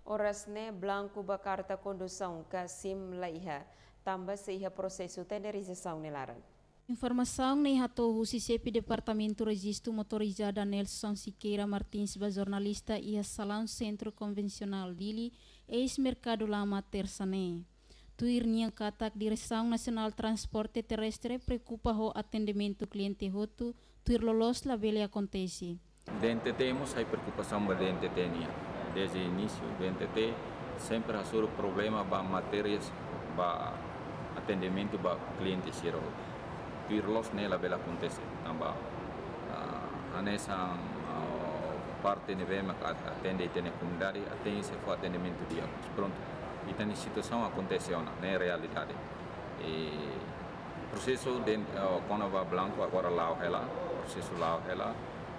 Oras ne blanco ba carta condução ka sim laiha, também se iha processo tenderização nelaran. Informação nem hato o CCP Departamento Registro Motorizada Nelson Siqueira Martins, jornalista e a Salão Centro Convencional Dili, ex-mercado lama tersane. Tuir niang katak Direção Nacional Transporte Terrestre preocupa o atendimento cliente hotu, tuir lolos la vele acontece. Dentro temos a preocupação dentro tenia. Desde o início, dentro sempre há o problema ba matérias, ba atendimento ba cliente zero. Tuirlos nela vela acontece também. Nessa parte de vema atende a comunidade, atende se for atendimento dia. Pronto. E tem situação acontece na realidade. E processo quando vai blanco agora lá ela, processo lá ela,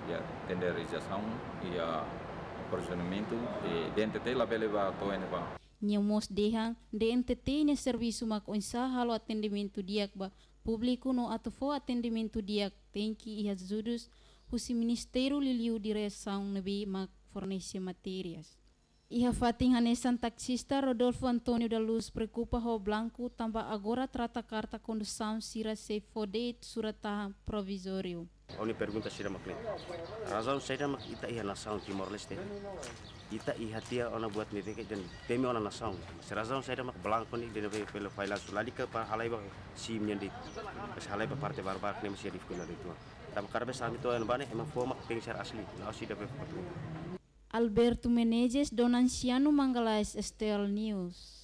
e a tenderização e a posicionamento e dentro dela vela vai toa Nyamos dehang DNTT ne serviço mak onsa halo atendimento diak ba público no atofo atendimento diak tenki e ajudos husi Ministério Liliu Direção nabi mak fornece matérias. Iha fating hanesan taxista Rodolfo Antônio da Luz preocupa ho blanco tamba agora trata carta condução sira se fode surata provisório. Oni pergunta sira makne. Razão saya mak ita iha nação Timor Leste. Ita ihatia ona buat nitike dan temi ona nação. Razão saya mak blanco ni de pelo faila sulali ke pa halai ba sim nyandi. Pas halai pa parte barbar ne masih difkuna itu. Tam karbe sami to en bane emang fo mak peng syar asli. Na osi dapat patu. Alberto Menezes, Donanciano Mangalais, Estel News.